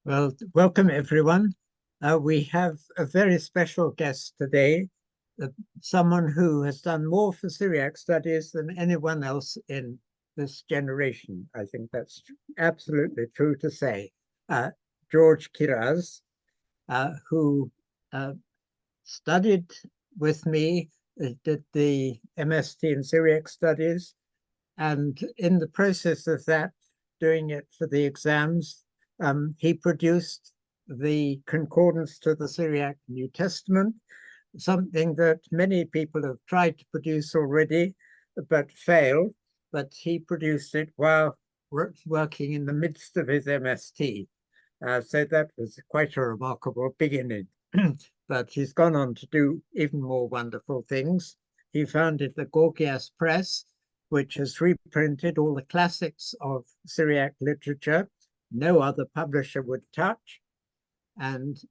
Well, welcome everyone. We have a very special guest today, someone who has done more for Syriac studies than anyone else in this generation. I think that's absolutely true to say. George Kiraz, who studied with me, did the MST in Syriac studies, and in the process of that, doing it for the exams, he produced the concordance to the Syriac New Testament, something that many people have tried to produce already, but failed. But he produced it while working in the midst of his MST. So that was quite a remarkable beginning. But he's gone on to do even more wonderful things. He founded the Gorgias Press, which has reprinted all the classics of Syriac literature no other publisher would touch. And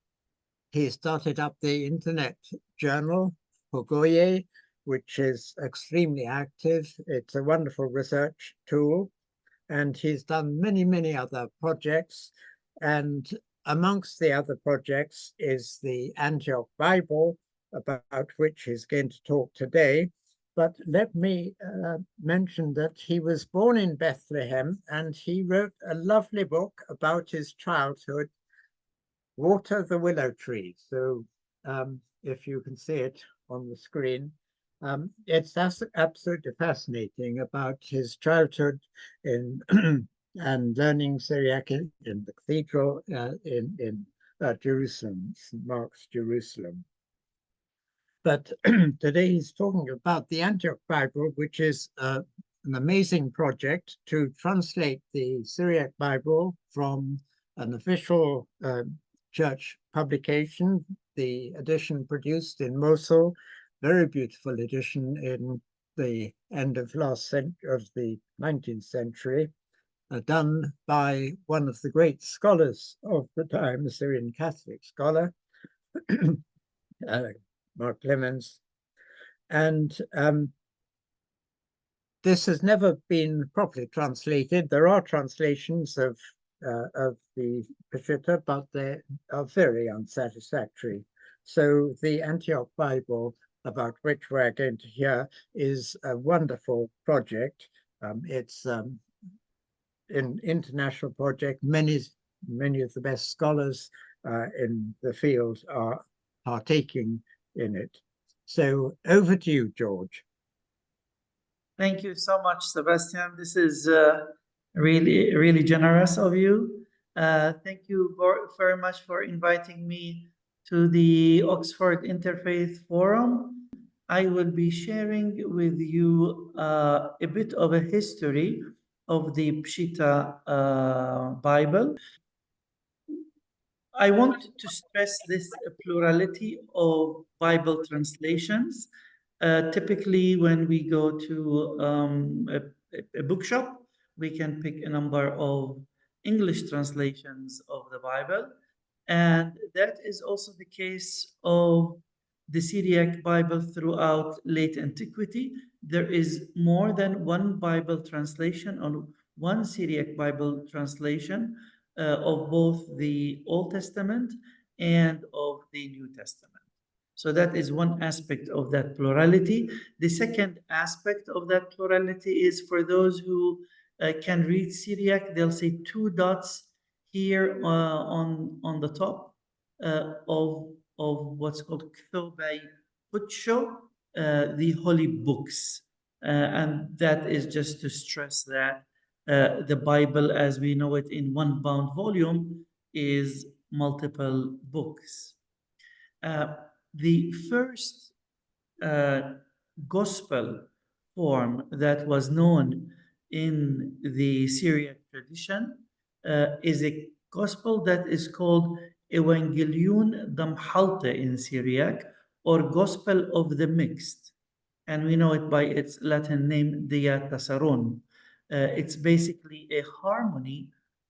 he started up the internet journal, Pogoye, which is extremely active. It's a wonderful research tool. And he's done many, many other projects. And amongst the other projects is the Antioch Bible, about which he's going to talk today. But let me mention that he was born in Bethlehem and he wrote a lovely book about his childhood, Water the Willow Tree. So if you can see it on the screen, it's absolutely fascinating about his childhood in and learning Syriac in the cathedral in Jerusalem, St. Mark's, Jerusalem. But today he's talking about the Antioch Bible, which is an amazing project to translate the Syriac Bible from an official church publication, the edition produced in Mosul, very beautiful edition in the end of the 19th century, done by one of the great scholars of the time, a Syrian Catholic scholar, Mark Clemens. And this has never been properly translated. There are translations of the Peshitta, but they are very unsatisfactory. So the Antioch Bible, about which we're going to hear, is a wonderful project. It's an international project. Many of the best scholars in the field are partaking in it. So over to you, George. Thank you so much, Sebastian. This is really generous of you. Thank you very much for inviting me to the Oxford Interfaith Forum. I will be sharing with you a bit of a history of the Peshitta Bible. I want to stress this plurality of Bible translations. Typically, when we go to a bookshop, we can pick a number of English translations of the Bible. And that is also the case of the Syriac Bible throughout late antiquity. There is more than one Bible translation or one Syriac Bible translation of both the Old Testament and of the New Testament. So that is one aspect of that plurality. The second aspect of that plurality is for those who can read Syriac, they'll see two dots here on the top of what's called Ktobei Putsho, the holy books. And that is just to stress that the Bible, as we know it in one bound volume, is multiple books. The first gospel form that was known in the Syriac tradition is a gospel that is called Evangelion Damhalte in Syriac, or Gospel of the Mixed. And we know it by its Latin name, Dia Tasaron. It's basically a harmony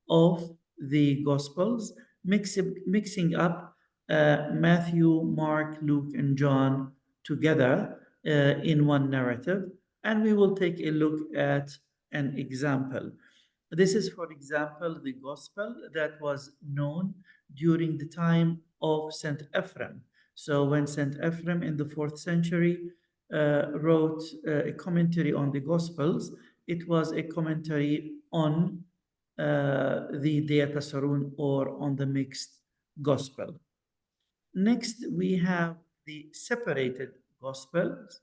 of the Gospels, mixing up Matthew, Mark, Luke, and John together in one narrative. And we will take a look at an example. This is, for example, the gospel that was known during the time of Saint Ephrem. So when Saint Ephrem in the 4th century wrote a commentary on the gospels, it was a commentary on the Dieta Sarun, or on the mixed gospel. Next, we have the separated gospels,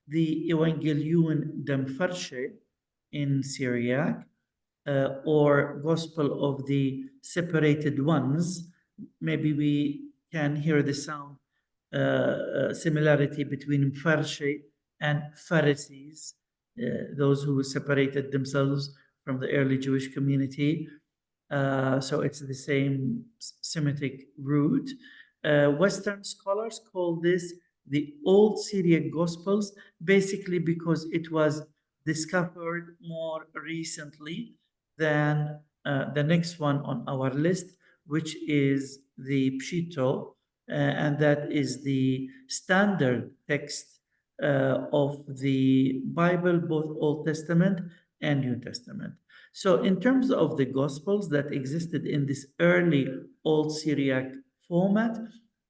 the Evangelion dem Farshe in Syriac, or Gospel of the Separated Ones. Maybe we can hear the sound similarity between Farshe and Pharisees, those who separated themselves from the early Jewish community. So it's the same Semitic root. Western scholars call this the Old Syriac Gospels, basically because it was discovered more recently than the next one on our list, which is the Peshitta, and that is the standard text of the Bible, both Old Testament and New Testament. So in terms of the Gospels that existed in this early Old Syriac format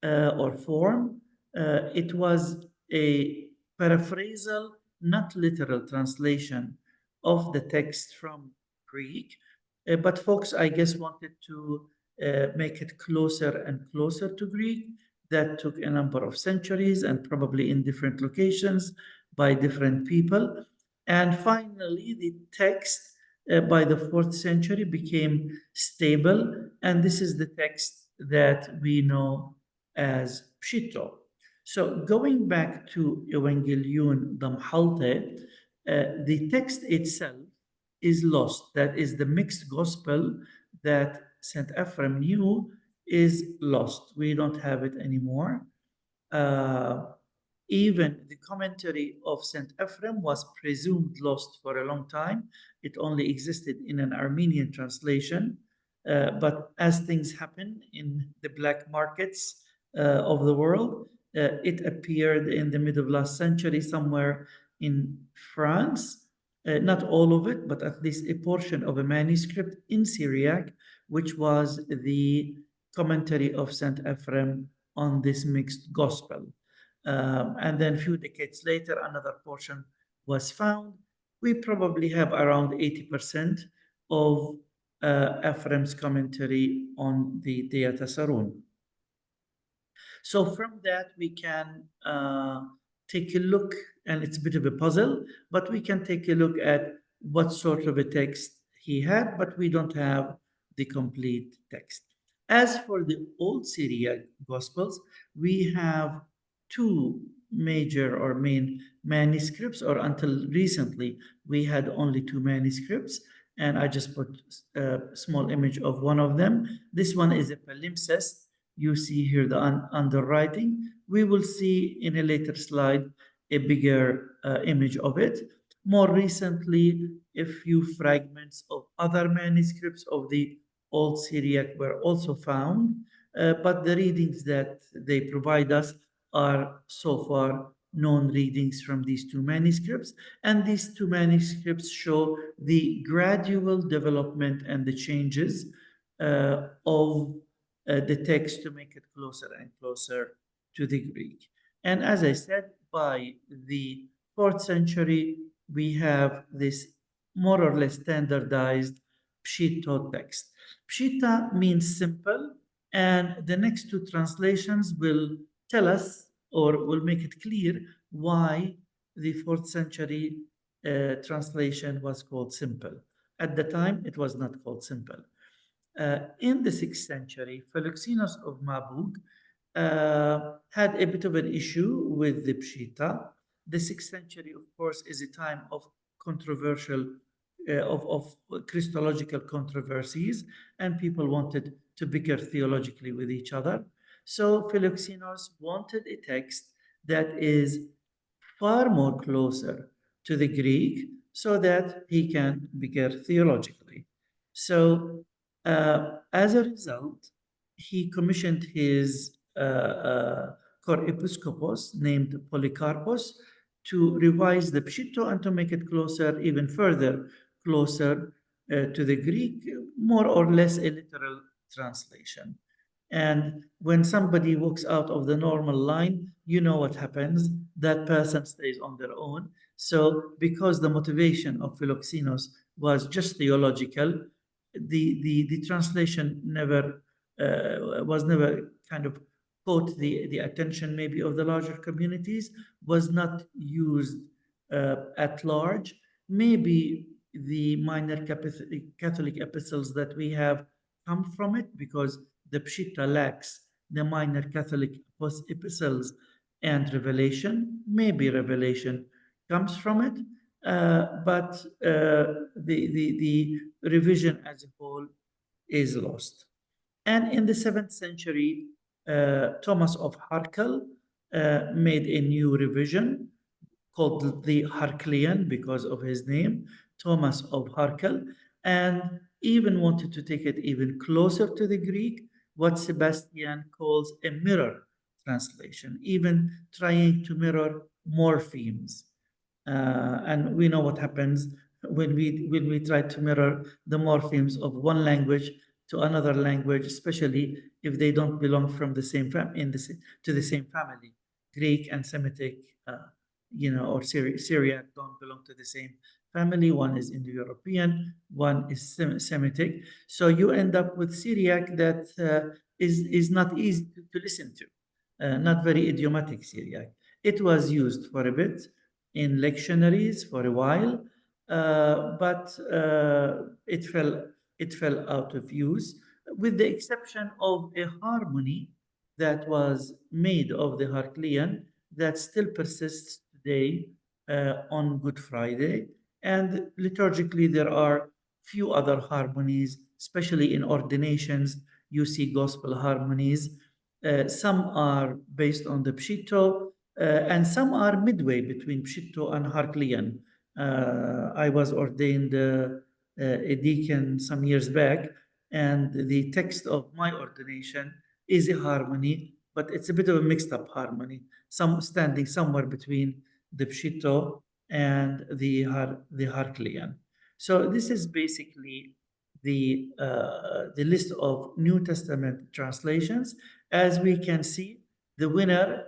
or form, it was a paraphrasal, not literal translation of the text from Greek. But folks, I guess, wanted to make it closer and closer to Greek. That took a number of centuries and probably in different locations by different people. And finally, the text by the 4th century became stable, and this is the text that we know as Peshitta. So going back to Evangelion Damhalte, the text itself is lost. That is the mixed gospel that St. Ephrem knew is lost. We don't have it anymore. Even the commentary of St. Ephrem was presumed lost for a long time. It only existed in an Armenian translation. But as things happen in the black markets of the world, it appeared in the middle of last century somewhere in France. Not all of it, but at least a portion of a manuscript in Syriac, which was the commentary of St. Ephrem on this mixed gospel. And then a few decades later, another portion was found. We probably have around 80% of Ephrem's commentary on the Dieta Sarun. So from that, we can take a look, and it's a bit of a puzzle, but we can take a look at what sort of a text he had, but we don't have the complete text. As for the Old Syriac Gospels, we have two major or main manuscripts, or until recently, we had only two manuscripts, and I just put a small image of one of them. This one is a palimpsest. You see here the underwriting. We will see in a later slide a bigger image of it. More recently, a few fragments of other manuscripts of the Old Syriac were also found, but the readings that they provide us are so far known readings from these two manuscripts. And these two manuscripts show the gradual development and the changes of the text to make it closer and closer to the Greek. And as I said, by the 4th century, we have this more or less standardized Peshitta text. Peshitta means simple, and the next two translations will tell us, or will make it clear, why the 4th century translation was called simple. At the time, it was not called simple. In the 6th century, Philoxenos of Mabug had a bit of an issue with the Peshitta. The 6th century, of course, is a time of controversial, of Christological controversies, and people wanted to bicker theologically with each other. So Philoxenos wanted a text that is far more closer to the Greek so that he can bicker theologically. So as a result, he commissioned his episcopos named Polycarpos to revise the Peshitta and to make it closer, even further closer to the Greek, more or less a literal translation. And when somebody walks out of the normal line, you know what happens. That person stays on their own. So, because the motivation of Philoxenos was just theological, the translation never was never kind of caught the attention maybe of the larger communities, was not used at large. Maybe the minor Catholic epistles that we have come from it, because the Peshitta lacks the minor Catholic epistles and revelation. Maybe revelation comes from it, but the revision as a whole is lost. And in the 7th century, Thomas of Harkel made a new revision called the Harklian because of his name, Thomas of Harkel, and even wanted to take it even closer to the Greek, what Sebastian calls a mirror translation, even trying to mirror morphemes. And we know what happens when we try to mirror the morphemes of one language to another language, especially if they don't belong from the same to the same family. Greek and Semitic, or Syriac don't belong to the same family. One is Indo-European, one is Semitic. So you end up with Syriac that is not easy to listen to, not very idiomatic Syriac. It was used for a bit in lectionaries for a while, but it fell out of use, with the exception of a harmony that was made of the Harklian that still persists today on Good Friday. And liturgically, there are few other harmonies, especially in ordinations. You see gospel harmonies. Some are based on the Peshitta, and some are midway between Peshitta and Harklian. I was ordained a deacon some years back, and the text of my ordination is a harmony, but it's a bit of a mixed up harmony, some standing somewhere between the Peshitta and the Harklian. So this is basically the list of New Testament translations. As we can see, the winner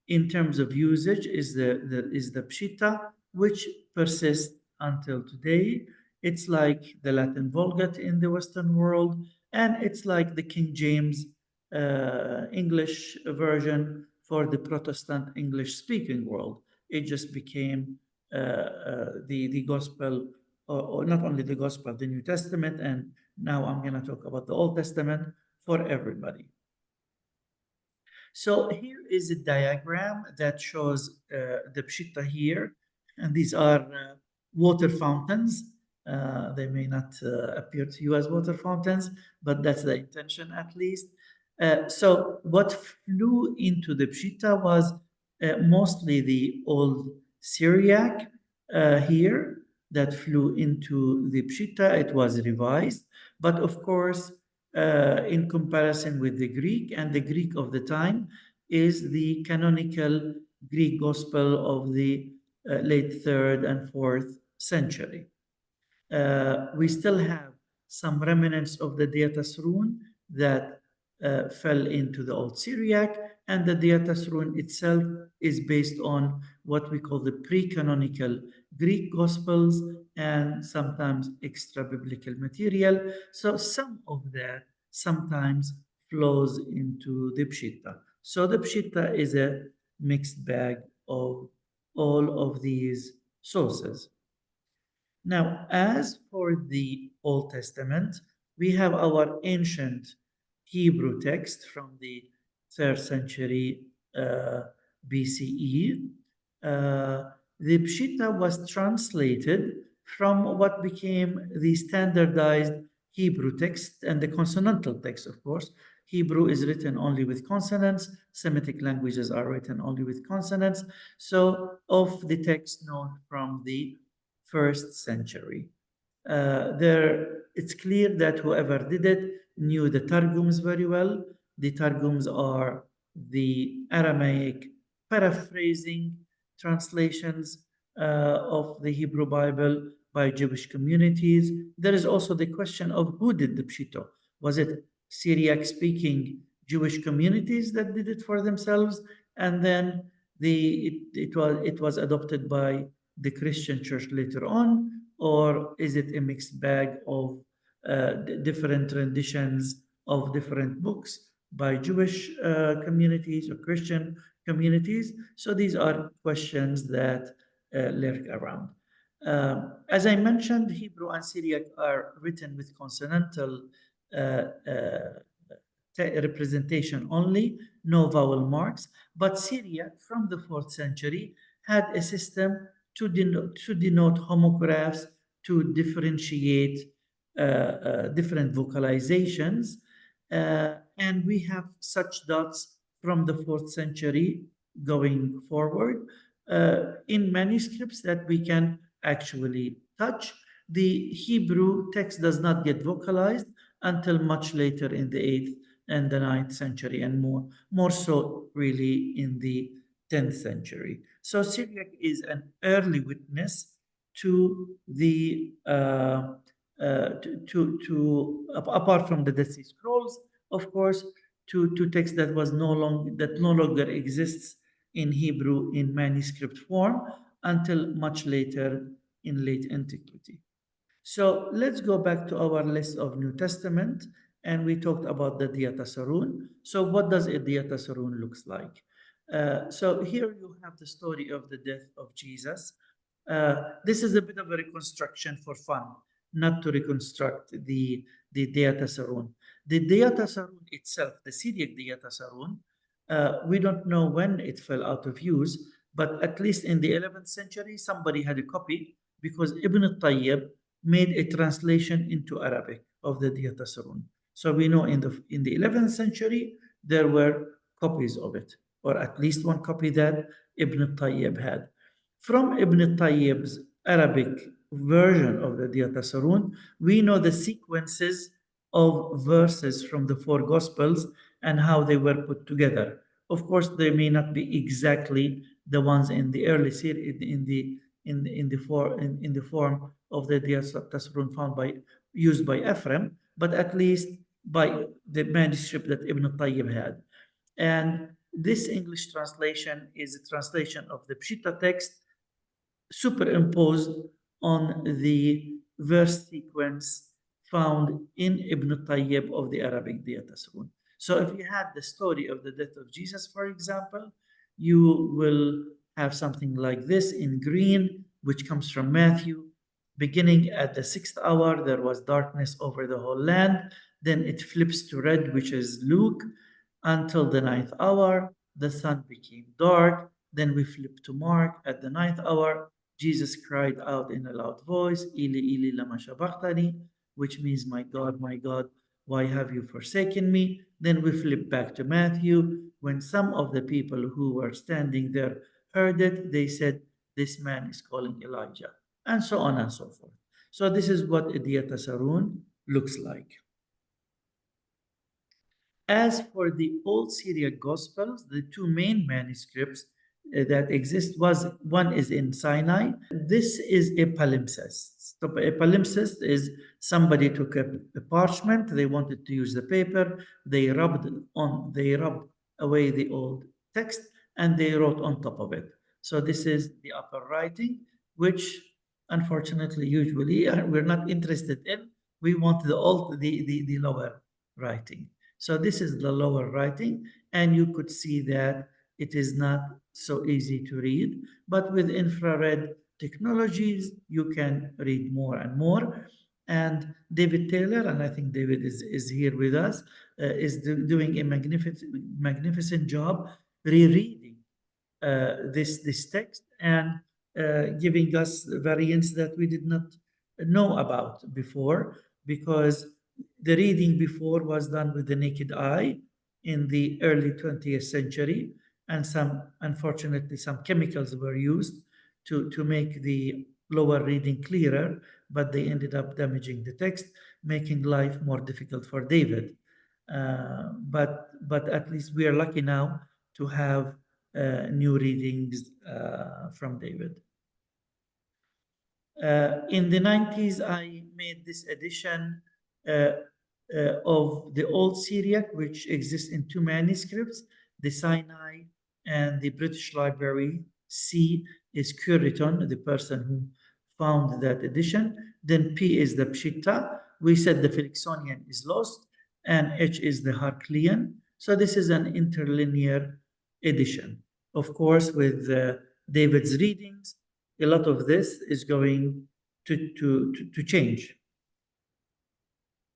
in terms of usage is the Peshitta, which persists until today. It's like the Latin Vulgate in the Western world, and it's like the King James English version for the Protestant English-speaking world. It just became the gospel, or not only the gospel, the New Testament, and now I'm going to talk about the Old Testament for everybody. So here is a diagram that shows the Peshitta here, and these are water fountains. They may not appear to you as water fountains, but that's the intention at least. So what flew into the Peshitta was mostly the old Syriac here that flew into the Peshitta. It was revised, but of course, in comparison with the Greek, and the Greek of the time is the canonical Greek gospel of the late 3rd and 4th century. We still have some remnants of the Diatas rune that fell into the Old Syriac, and the Diatas rune itself is based on what we call the pre-canonical Greek Gospels and sometimes extra-biblical material. So some of that sometimes flows into the Peshitta. So the Peshitta is a mixed bag of all of these sources. Now, as for the Old Testament, we have our ancient Hebrew text from the 3rd century BCE. The Peshitta was translated from what became the standardized Hebrew text and the consonantal text, of course. Hebrew is written only with consonants. Semitic languages are written only with consonants. So, of the text known from the 1st century. It's clear that whoever did it knew the Targums very well. The Targums are the Aramaic paraphrasing translations of the Hebrew Bible, by Jewish communities. There is also the question of who did the Peshitta. Was it Syriac-speaking Jewish communities that did it for themselves, and then it was adopted by the Christian church later on, or is it a mixed bag of different renditions of different books by Jewish communities or Christian communities? So these are questions that lurk around. As I mentioned, Hebrew and Syriac are written with consonantal uh, uh, representation only, no vowel marks. But Syriac from the 4th century had a system to denote homographs, to differentiate different vocalizations. And we have such dots from the 4th century going forward in manuscripts that we can actually touch. The Hebrew text does not get vocalized until much later in the 8th and the 9th century, and more so really in the 10th century. So Syriac is an early witness to the apart from the Dead Sea Scrolls, of course, to text that no longer exists in Hebrew in manuscript form until much later in late antiquity. So let's go back to our list of New Testament, and we talked about the Diatasarun. So what does a Diatasarun looks like? So here you have the story of the death of Jesus. This is a bit of a reconstruction for fun, not to reconstruct the Diatasarun. The Diatasarun itself, the Syriac Diatasarun, we don't know when it fell out of use, but at least in the 11th century, somebody had a copy because Ibn al-Tayyib made a translation into Arabic of the Diatasarun. So we know in the 11th century, there were copies of it, or at least one copy that Ibn al-Tayyib had. From Ibn al-Tayyib's Arabic version of the Diatasarun, we know the sequences of verses from the 4 Gospels and how they were put together. Of course, they may not be exactly the ones in the early series, in the form of the Diatasarun used by Ephraim, but at least by the manuscript that Ibn Tayyib had. And this English translation is a translation of the Peshitta text superimposed on the verse sequence found in Ibn Tayyib of the Arabic Diatasarun. So if you had the story of the death of Jesus, for example, you will have something like this in green, which comes from Matthew. Beginning at the 6th hour, there was darkness over the whole land. Then it flips to red, which is Luke, until the 9th hour. The sun became dark. Then we flip to Mark at the 9th hour. Jesus cried out in a loud voice, Ili, Ili, lama sabachthani, which means, my God, why have you forsaken me? Then we flip back to Matthew. When some of the people who were standing there heard it, they said, this man is calling Elijah, and so on and so forth. So this is what Diatasarun looks like. As for the Old Syriac Gospels, the 2 main manuscripts that exist one is in Sinai. This is a palimpsest. So a palimpsest is somebody took a parchment, they wanted to use the paper, they rubbed away the old text, and they wrote on top of it. So this is the upper writing, which unfortunately usually we're not interested in. We want the lower writing. So this is the lower writing, and you could see that it is not so easy to read, but with infrared technologies, you can read more and more. And David Taylor, and I think David is here with us, is doing a magnificent job rereading this text and giving us variants that we did not know about before, because the reading before was done with the naked eye in the early 20th century, and unfortunately, some chemicals were used to make the lower reading clearer, but they ended up damaging the text, making life more difficult for David. But at least we are lucky now to have new readings from David. In the 90s, I made this edition of the Old Syriac, which exists in two manuscripts, the Sinai and the British Library. C is Curiton, the person who found that edition. Then P is the Peshitta. We said the Felixonian is lost, and H is the Heraclean. So this is an interlinear edition. Of course, with David's readings, a lot of this is going to change.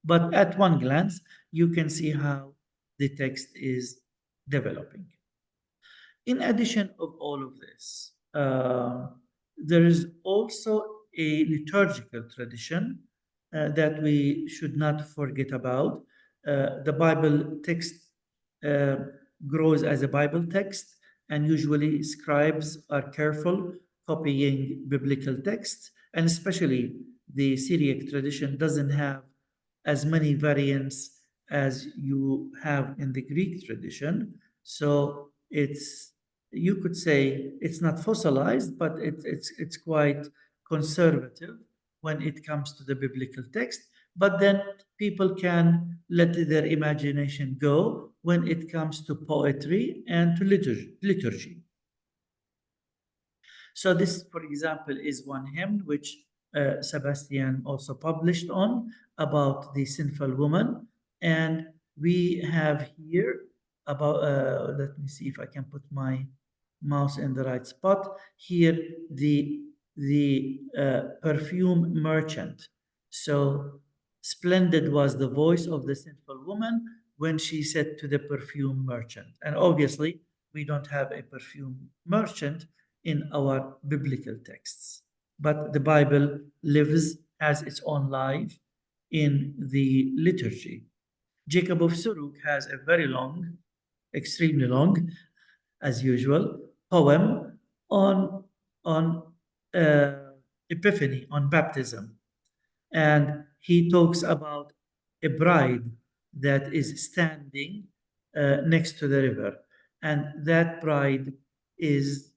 But at one glance, you can see how the text is developing. In addition of all of this, there is also a liturgical tradition that we should not forget about. The Bible text uh, grows as a Bible text, and usually scribes are careful copying biblical texts, and especially the Syriac tradition doesn't have as many variants as you have in the Greek tradition. So it's, you could say it's not fossilized, but it's quite conservative when it comes to the biblical text. But then people can let their imagination go when it comes to poetry and to liturgy. So this, for example, is one hymn which Sebastian also published on about the sinful woman. And we have here about, let me see if I can put my mouse in the right spot. Here, the perfume merchant. So splendid was the voice of the sinful woman when she said to the perfume merchant. And obviously, we don't have a perfume merchant in our biblical texts. But the Bible lives, has its own life in the liturgy. Jacob of Suruk has a very long, extremely long, as usual, poem on uh, Epiphany, on baptism. And he talks about a bride that is standing next to the river. And that bride is,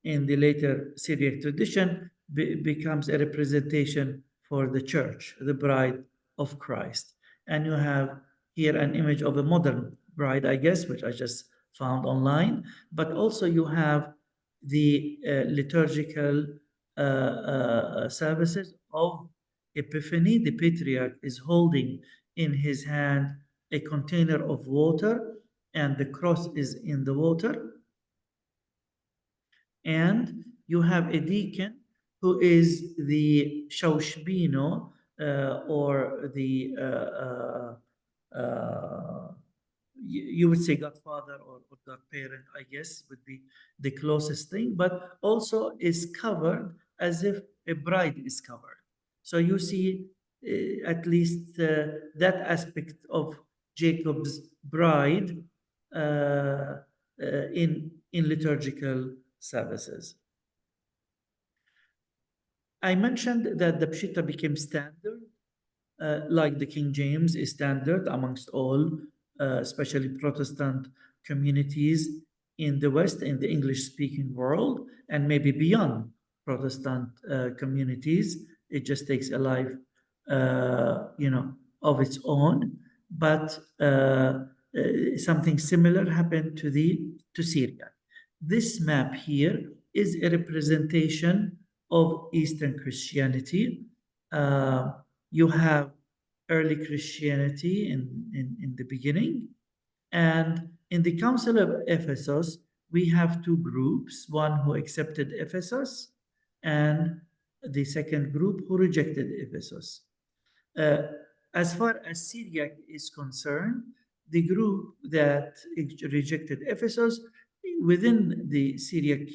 in the later Syriac tradition, becomes a representation for the church, the bride of Christ. And you have here an image of a modern bride, I guess, which I just found online. But also you have the liturgical services of Epiphany. The patriarch is holding in his hand a container of water, and the cross is in the water. And you have a deacon who is the shaushbino, or the you would say godfather or godparent, I guess, would be the closest thing, but also is covered as if a bride is covered. So you see at least that aspect of Jacob's bride in liturgical services. I mentioned that the Peshitta became standard, like the King James is standard amongst all, especially Protestant communities in the West, in the English-speaking world, and maybe beyond Protestant communities. It just takes a life, of its own. But something similar happened to Syria. This map here is a representation of Eastern Christianity. You have early Christianity in the beginning. And in the Council of Ephesus, we have two groups, one who accepted Ephesus and the second group who rejected Ephesus. As far as Syriac is concerned, the group that rejected Ephesus within the Syriac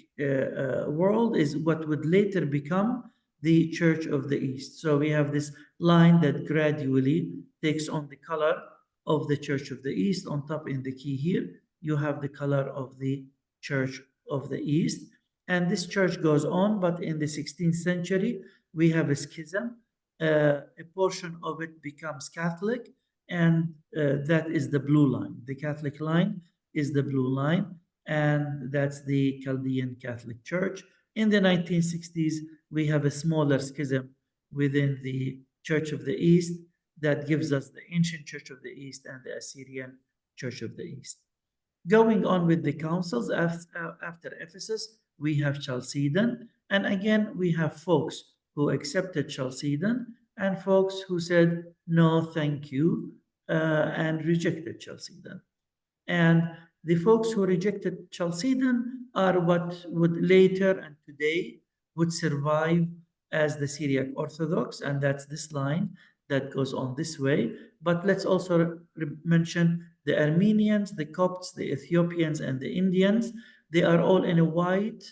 world is what would later become the Church of the East. So we have this line that gradually takes on the color of the Church of the East. On top in the key here, you have the color of the Church of the East. And this church goes on, but in the 16th century, we have a schism. A portion of it becomes Catholic, and that is the blue line. The Catholic line is the blue line, and that's the Chaldean Catholic Church In the 1960s, we have a smaller schism within the Church of the East that gives us the ancient Church of the East and the Assyrian Church of the East. Going on with the councils, after Ephesus, we have Chalcedon. And again, we have folks who accepted Chalcedon and folks who said, no, thank you, and rejected Chalcedon. And the folks who rejected Chalcedon are what would later and today would survive as the Syriac Orthodox, and that's this line that goes on this way. But let's also mention the Armenians, the Copts, the Ethiopians, and the Indians. They are all in a white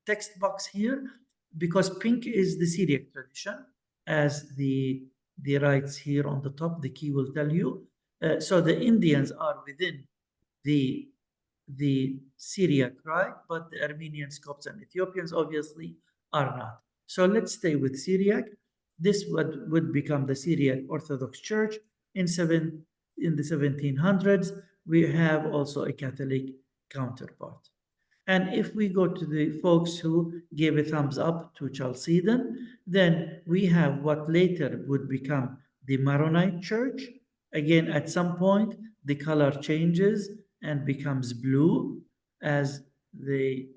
text box here, because pink is the Syriac tradition, as the writes here on the top, the key will tell you. So the Indians are within the Syriac, right? But the Armenians, Copts, and Ethiopians obviously are not. So let's stay with Syriac. This would become the Syriac Orthodox Church in the 1700s. We have also a Catholic counterpart. And if we go to the folks who gave a thumbs up to Chalcedon, then we have what later would become the Maronite Church. Again, at some point, the color changes and becomes blue as they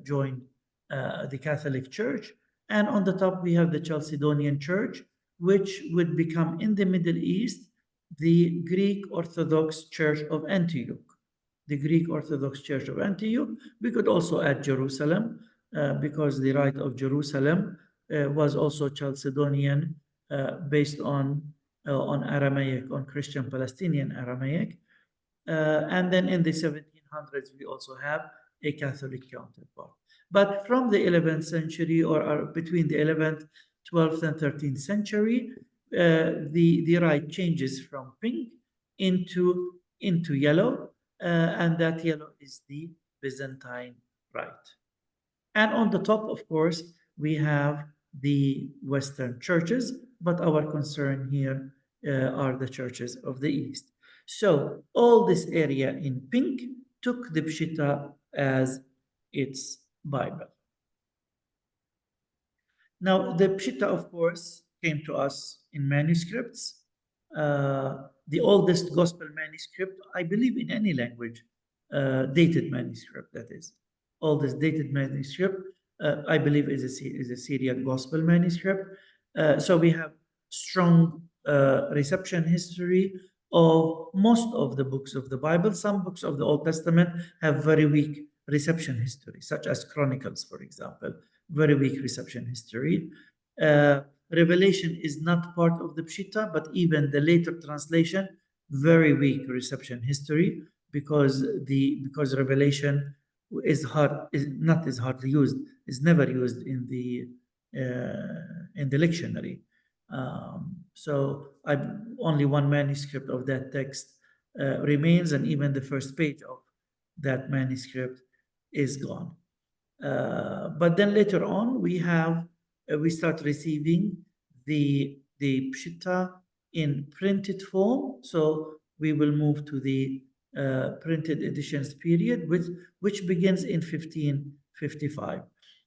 join the Catholic Church. And on the top, we have the Chalcedonian Church, which would become in the Middle East the Greek Orthodox Church of Antioch. The Greek Orthodox Church of Antioch. We could also add Jerusalem, because the rite of Jerusalem was also Chalcedonian, based on Aramaic, on Christian Palestinian Aramaic. And then in the 1700s, we also have a Catholic counterpart. But from the 11th century, or between the 11th, 12th, and 13th century, the rite changes from pink into yellow, and that yellow is the Byzantine rite. And on the top, of course, we have the Western churches, but our concern here are the churches of the East. So all this area in pink took the Peshitta as its Bible. Now, the Peshitta, of course, came to us in manuscripts. The oldest gospel manuscript, I believe, in any language, dated manuscript, that is. Oldest dated manuscript, I believe, is a Syriac gospel manuscript. So we have strong reception history of most of the books of the Bible. Some books of the Old Testament have very weak reception history, such as Chronicles, for example, very weak reception history. Revelation is not part of the Peshitta, but even the later translation, very weak reception history, because Revelation is not as hardly used, is never used in the lectionary. So only one manuscript of that text remains, and even the first page of that manuscript is gone. But then later on, we start receiving the Peshitta in printed form. So we will move to the printed editions period, which begins in 1555.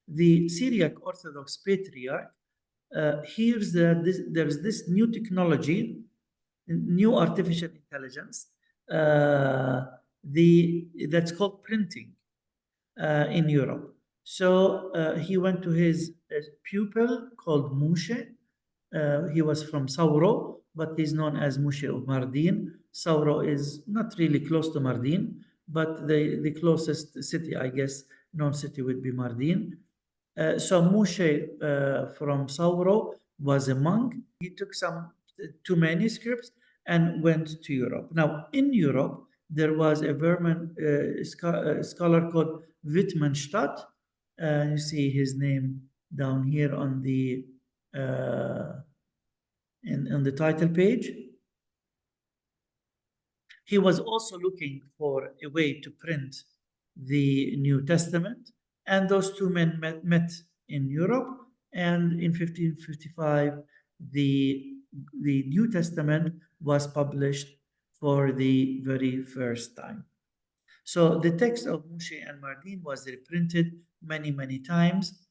The Syriac Orthodox Patriarch hears that there's this new technology, new artificial intelligence, that's called printing in Europe. So he went to his pupil called Moshe. He was from Sauro, but he's known as Moshe of Mardin. Sauro is not really close to Mardin, but the closest city, I guess, known city would be Mardin. So Moshe from Sauro was a monk. He took two manuscripts and went to Europe. Now, in Europe, there was a scholar called Wittgenstadt. You see his name down here on the in the title page. He was also looking for a way to print the New Testament, and those two men met in Europe, and in 1555, the New Testament was published for the very first time. So the text of Moshe and Mardin was reprinted many times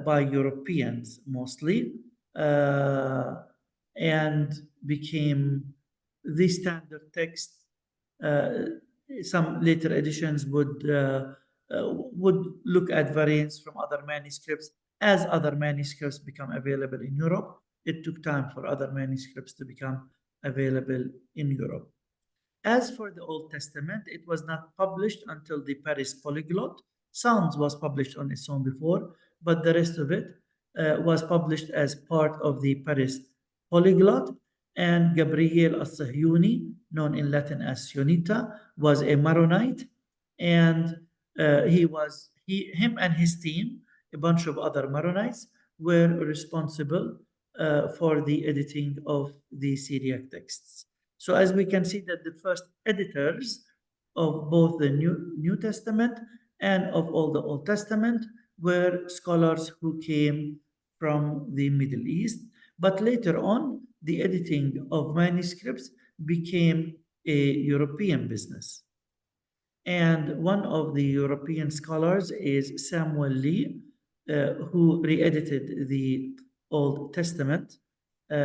by Europeans mostly, and became the standard text. Some later editions would look at variants from other manuscripts. As other manuscripts become available in Europe, it took time for other manuscripts to become available in Europe. As for the Old Testament, it was not published until the Paris Polyglot. Psalms was published on its own before, but the rest of it was published as part of the Paris Polyglot. And Gabriel al-Sahyuni, known in Latin as Sionita, was a Maronite, and him and his team, a bunch of other Maronites, were responsible for the editing of the Syriac texts. So as we can see that the first editors of both the New Testament and of all the Old Testament were scholars who came from the Middle East. But later on, the editing of manuscripts became a European business. And one of the European scholars is Samuel Lee, who re-edited the Old Testament.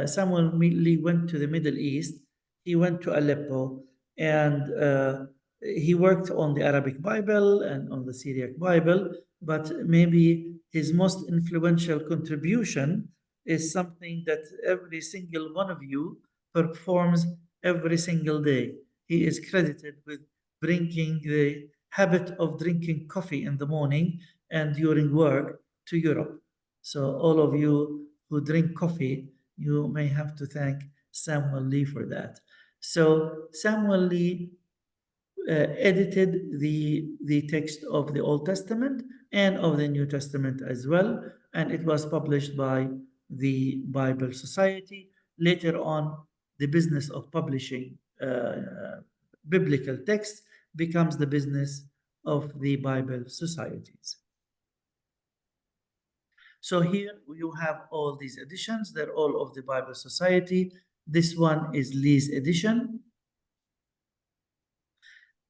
Samuel Lee went to the Middle East. He went to Aleppo, and he worked on the Arabic Bible and on the Syriac Bible, but maybe his most influential contribution is something that every single one of you performs every single day. He is credited with bringing the habit of drinking coffee in the morning and during work to Europe. So all of you who drink coffee, you may have to thank Samuel Lee for that. So Samuel Lee edited the text of the Old Testament and of the New Testament as well, and it was published by the Bible Society. Later on, the business of publishing biblical texts becomes the business of the Bible societies. So here you have all these editions. They're all of the Bible Society. This one is Lee's edition.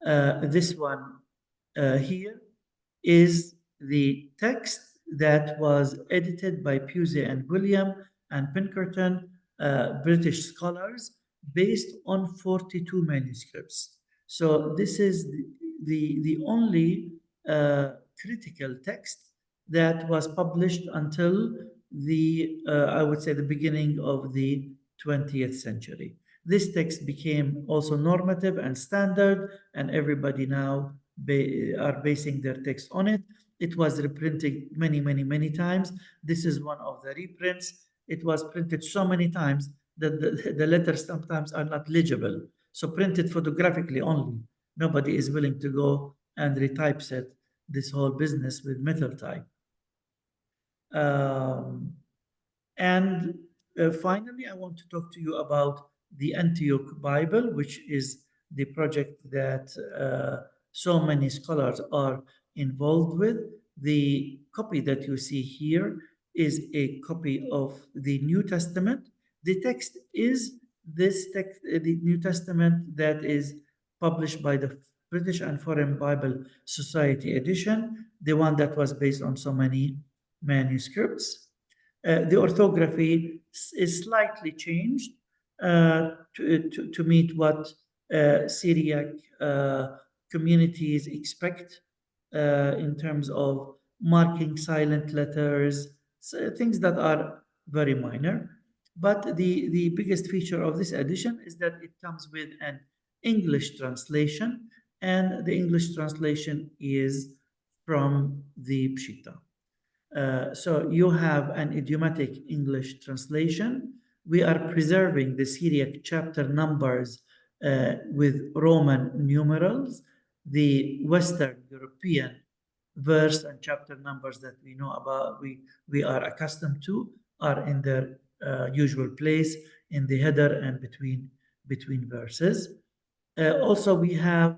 This one here is the text that was edited by Pusey and William and Pinkerton, British scholars, based on 42 manuscripts. So this is the only critical text that was published until the, I would say, the beginning of the 20th century. This text became also normative and standard, and everybody now are basing their text on it. It was reprinted many times. This is one of the reprints. It was printed so many times that the letters sometimes are not legible. So printed photographically only. Nobody is willing to go and retypeset this whole business with metal type. And finally, I want to talk to you about the Antioch Bible, which is the project that so many scholars are involved with. The copy that you see here is a copy of the New Testament. The text is this text, the New Testament that is published by the British and Foreign Bible Society edition, the one that was based on so many manuscripts. The orthography is slightly changed to meet what Syriac communities expect in terms of marking silent letters, so things that are very minor. But the biggest feature of this edition is that it comes with an English translation, and the English translation is from the Peshitta. So you have an idiomatic English translation. We are preserving the Syriac chapter numbers with Roman numerals. The Western European verse and chapter numbers that we know about, we are accustomed to, are in their usual place in the header and between verses. Also, we have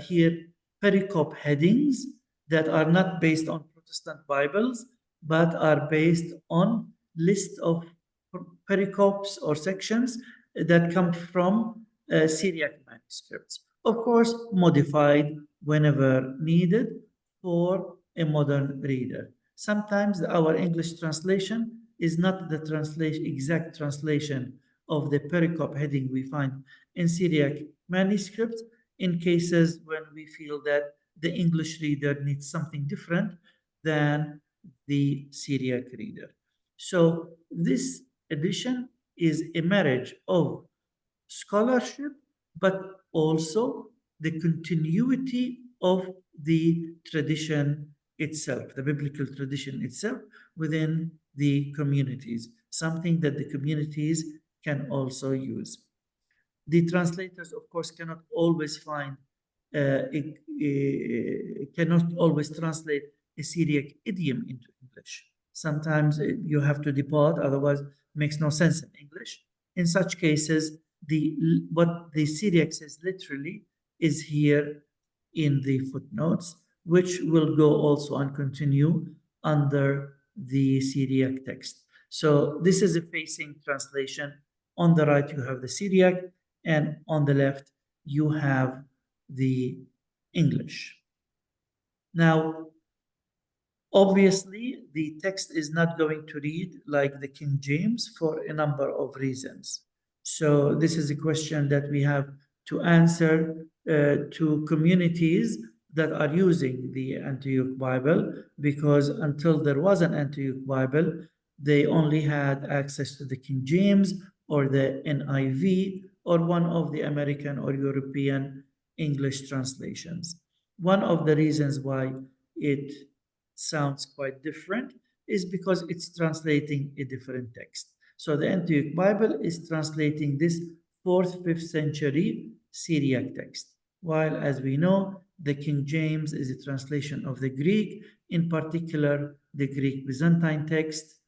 here pericope headings that are not based on Protestant Bibles, but are based on list of pericopes or sections that come from Syriac manuscripts. of course, modified whenever needed for a modern reader. Sometimes our English translation is not the exact translation of the pericope heading we find in Syriac manuscripts in cases when we feel that the English reader needs something different than the Syriac reader. So this edition is a marriage of scholarship, but also the continuity of the tradition itself, the biblical tradition itself within the communities, something that the communities can also use. The translators, of course, cannot always cannot always translate a Syriac idiom into English. Sometimes you have to depart, otherwise it makes no sense in English. In such cases, what the Syriac says literally is here in the footnotes, which will go also and continue under the Syriac text. So this is a facing translation. On the right, you have the Syriac, and on the left, you have the English. Now, obviously, the text is not going to read like the King James for a number of reasons. So this is a question that we have to answer to communities that are using the Antioch Bible, because until there was an Antioch Bible, they only had access to the King James or the NIV or one of the American or European English translations. One of the reasons why it sounds quite different is because it's translating a different text. So the Antioch Bible is translating this 4th, 5th century Syriac text, while, as we know, the King James is a translation of the Greek, in particular the Greek Byzantine text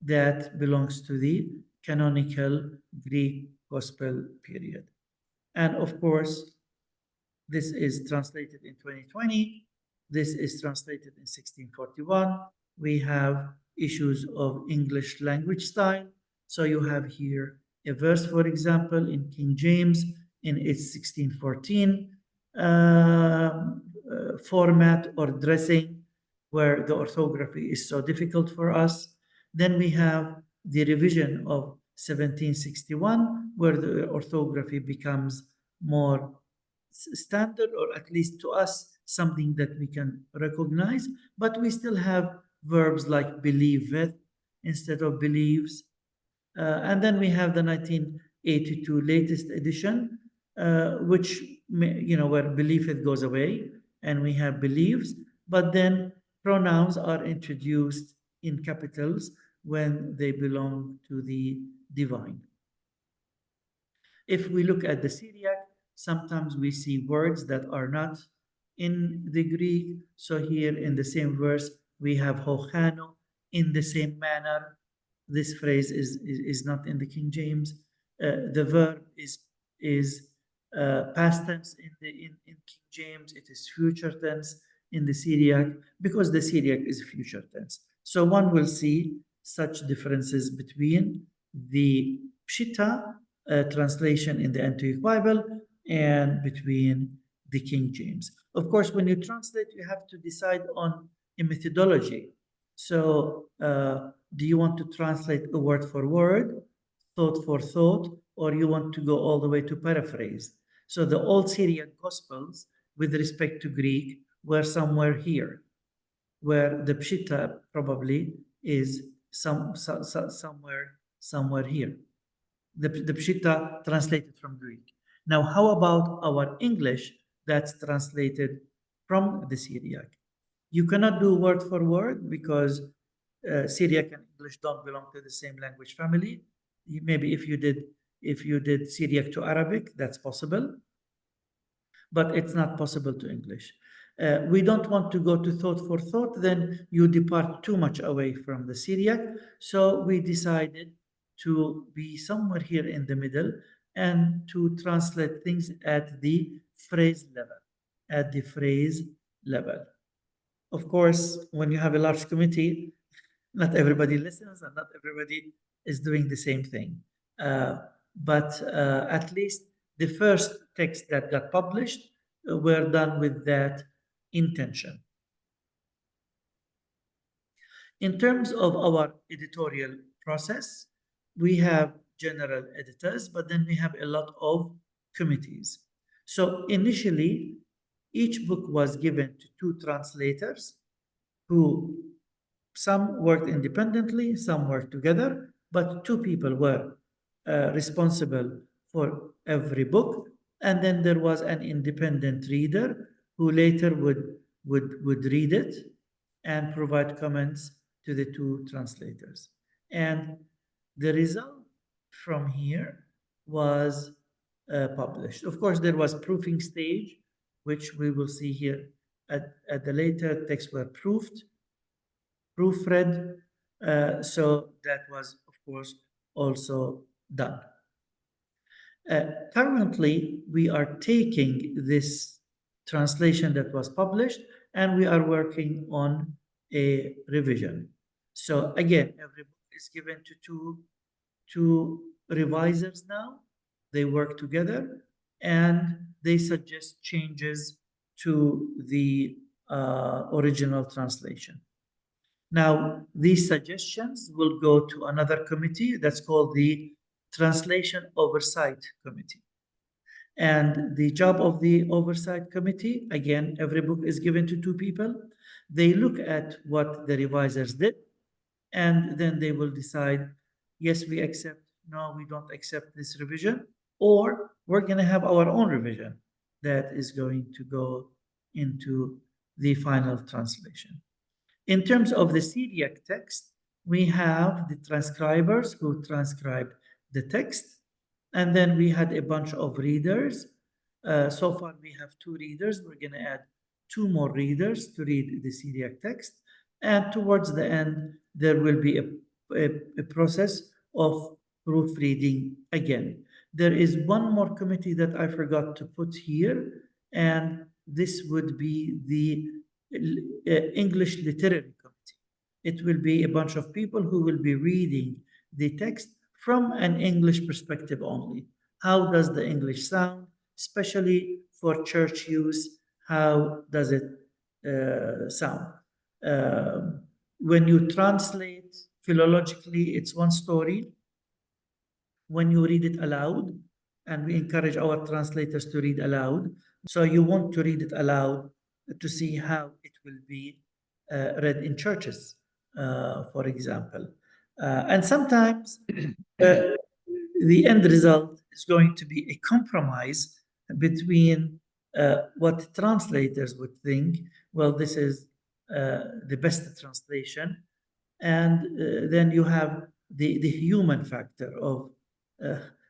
that belongs to the canonical Greek Gospel period. And of course, this is translated in 2020. This is translated in 1641. We have issues of English language style. So you have here a verse, for example, in King James in its 1614 format or dressing, where the orthography is so difficult for us. Then we have the revision of 1761, where the orthography becomes more standard, or at least to us, something that we can recognize, but we still have verbs like believeth instead of believes. And then we have the 1982 latest edition, which, where believeth goes away, and we have believes, but then pronouns are introduced in capitals when they belong to the divine. If we look at the Syriac, sometimes we see words that are not in the Greek. So here in the same verse, we have hochano in the same manner. This phrase is not in the King James. The verb is past tense in King James. It is future tense in the Syriac, because the Syriac is future tense. So one will see such differences between the Peshitta translation in the Antioch Bible and between the King James. Of course, when you translate, you have to decide on a methodology. So do you want to translate a word for word, thought for thought, or you want to go all the way to paraphrase? So the old Syriac Gospels, with respect to Greek, were somewhere here, where the Peshitta probably is somewhere here. The Peshitta translated from Greek. Now, how about our English that's translated from the Syriac? You cannot do word for word, because Syriac and English don't belong to the same language family. Maybe if you did Syriac to Arabic, that's possible, but it's not possible to English. We don't want to go to thought for thought, then you depart too much away from the Syriac. So we decided to be somewhere here in the middle and to translate things at the phrase level. Of course, when you have a large committee, not everybody listens and not everybody is doing the same thing. But at least the first texts that got published were done with that intention. In terms of our editorial process, we have general editors, but then we have a lot of committees. So initially, each book was given to two translators who some worked independently, some worked together, but two people were responsible for every book. And then there was an independent reader who later would read it and provide comments to the two translators. And the result from here was published. Of course, there was proofing stage, which we will see here at the later. Texts were proofread. So that was, of course, also done. Currently, we are taking this translation that was published and we are working on a revision. So again, every book is given to two revisers now. They work together and they suggest changes to the original translation. Now, these suggestions will go to another committee that's called the Translation Oversight Committee. And the job of the Oversight Committee, again, every book is given to two people. They look at what the revisers did, and then they will decide, yes, we accept, no, we don't accept this revision, or we're going to have our own revision that is going to go into the final translation. In terms of the Syriac text, we have the transcribers who transcribed the text, and then we had a bunch of readers. So far, we have two readers. We're going to add two more readers to read the Syriac text. And towards the end, there will be a process of proofreading again. There is one more committee that I forgot to put here, and this would be the English Literary Committee. It will be a bunch of people who will be reading the text from an English perspective only. How does the English sound, especially for church use? How does it sound? When you translate philologically, it's one story. When you read it aloud, and we encourage our translators to read aloud, so you want to read it aloud to see how it will be read in churches, for example. And sometimes the end result is going to be a compromise between what translators would think, well, this is the best translation, and then you have the human factor of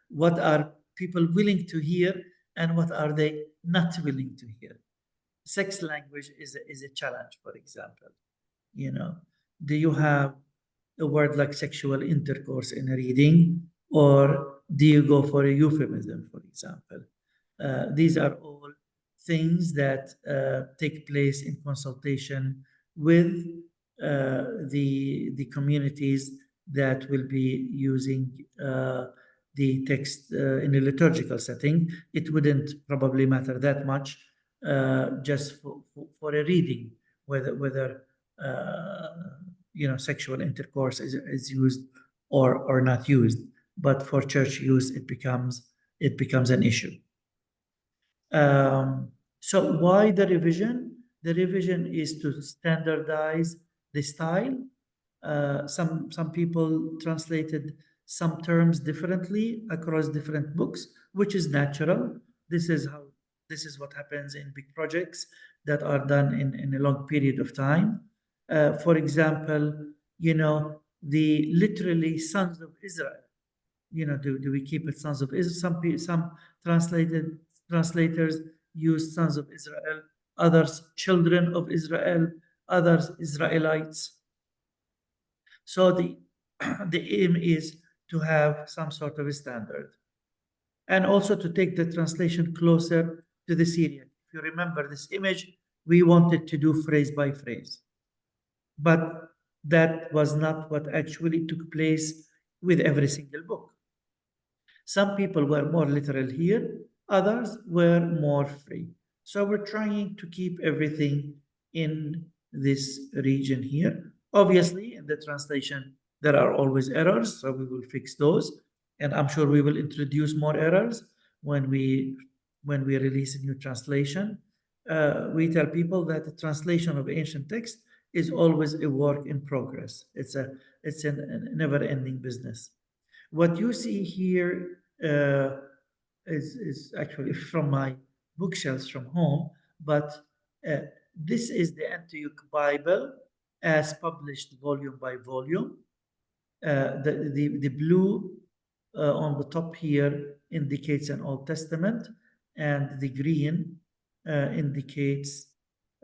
what are people willing to hear and what are they not willing to hear. Sex language is a challenge, for example. You know, do you have a word like sexual intercourse in a reading, or do you go for a euphemism, for example? These are all things that take place in consultation with the communities that will be using the text in a liturgical setting. It wouldn't probably matter that much just for a reading, whether sexual intercourse is used or not used. But for church use, it becomes an issue. So why the revision? The revision is to standardize the style. Some people translated some terms differently across different books, which is natural. This is what happens in big projects that are done in a long period of time. For example, the literally sons of Israel. Do we keep it sons of Israel? Some translators use sons of Israel, others children of Israel, others Israelites. So the aim is to have some sort of a standard, and also to take the translation closer to the Syriac. If you remember this image, we wanted to do phrase by phrase, but that was not what actually took place with every single book. Some people were more literal here, Others were more free. So we're trying to keep everything in this region here. Obviously, in the translation, there are always errors, so we will fix those. And I'm sure we will introduce more errors when we release a new translation. We tell people that the translation of ancient text is always a work in progress. It's a never-ending business. What you see here is actually from my bookshelves from home, but uh, this is the Antioch Bible as published volume by volume. The blue on the top here indicates an Old Testament, and the green indicates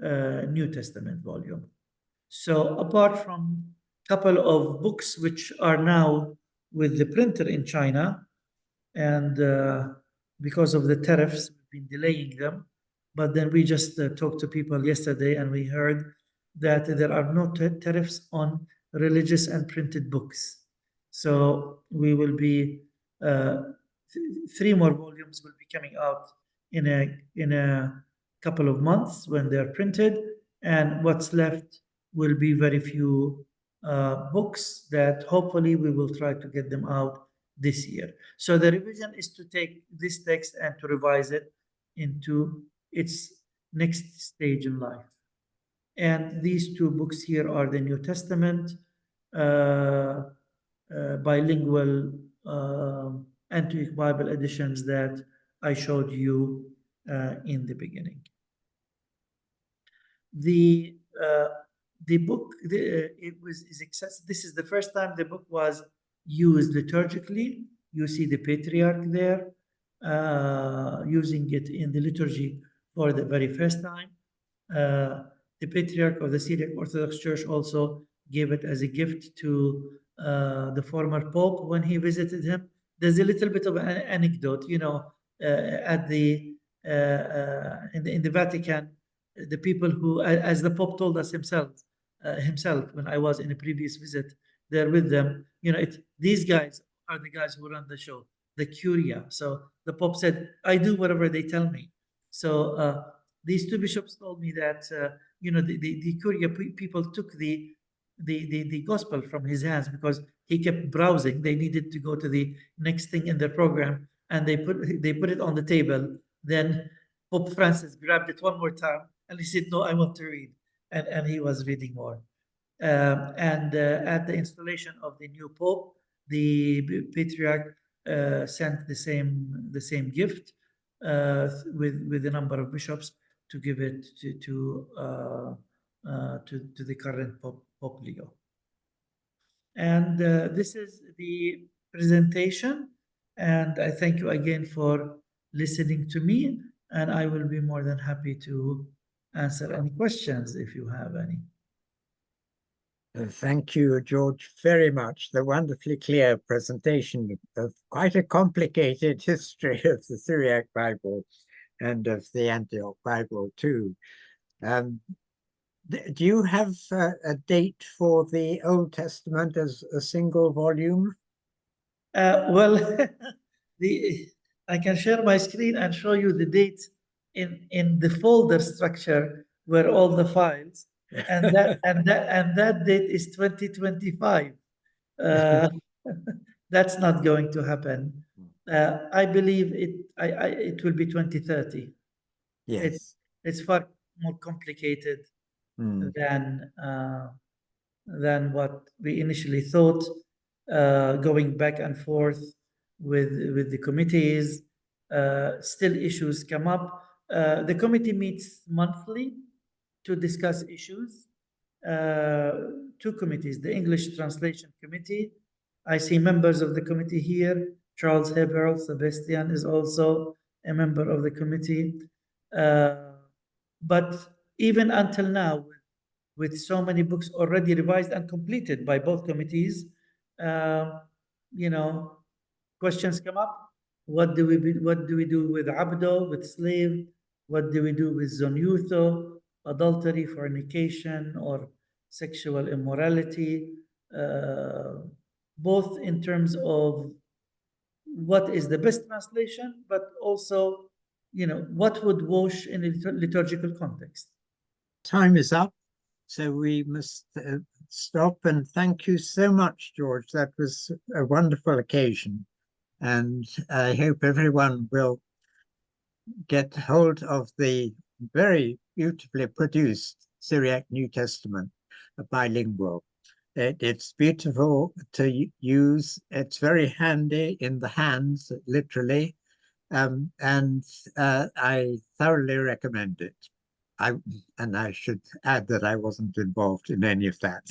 New Testament volume. So apart from a couple of books which are now with the printer in China, and because of the tariffs, we've been delaying them. But then we just talked to people yesterday, and we heard that there are no tariffs on religious and printed books. So we will be three more volumes will be coming out in a couple of months when they're printed, and what's left will be very few books that hopefully we will try to get them out this year. So the revision is to take this text and to revise it into its next stage in life. And these two books here are the New Testament, bilingual Antioch Bible editions that I showed you in the beginning. The book this is the first time the book was used liturgically. You see the patriarch there using it in the liturgy for the very first time. The patriarch of the Syriac Orthodox Church also gave it as a gift to the former pope when he visited him. There's a little bit of an anecdote, at the in the Vatican, the people who, as the Pope told us himself when I was in a previous visit there with them, these guys are the guys who run the show, the Curia. So the Pope said, I do whatever they tell me. So these two bishops told me that, the Curia people took the gospel from his hands because he kept browsing. They needed to go to the next thing in their program, and they put it on the table. Then Pope Francis grabbed it one more time and he said, no, I want to read. And he was reading more. And at the installation of the new Pope, the Patriarch sent the same gift with a number of bishops to give it to the current Pope Leo. And this is the presentation. And I thank you again for listening to me. And I will be more than happy to answer any questions if you have any. Thank you, George, very much. The wonderfully clear presentation of quite a complicated history of the Syriac Bible and of the Antioch Bible too. Do you have a date for the Old Testament as a single volume? Well, I can share my screen and show you the date in the folder structure where all the files, and that date is 2025. That's not going to happen. I believe it will be 2030. Yes. It's far more complicated than what we initially thought. Going back and forth with the committees, still issues come up. The committee meets monthly to discuss issues. Two committees, the English Translation Committee. I see members of the committee here. Charles Hebel, Sebastian is also a member of the committee. But even until now, with so many books already revised and completed by both committees, questions come up. What do we do with abdo, with slave? What do we do with zonyutho, adultery, fornication, or sexual immorality? Both in terms of what is the best translation, but also what would wash in a liturgical context. Time is up, so we must stop, and thank you so much, George. That was a wonderful occasion, and I hope everyone will get hold of the very beautifully produced Syriac New Testament, bilingual. It's beautiful to use. It's very handy in the hands, literally, and I thoroughly recommend it. And I should add that I wasn't involved in any of that.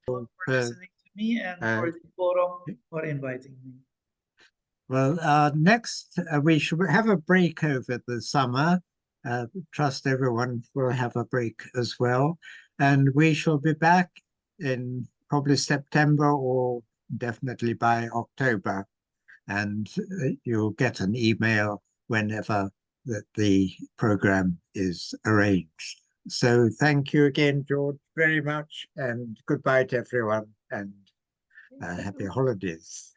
For listening to me and for the forum for inviting me. Well, next we should have a break over the summer. Trust everyone will have a break as well, and we shall be back in probably September or definitely by October, and you'll get an email whenever that the program is arranged. So thank you again, George, very much, and goodbye to everyone, and happy holidays.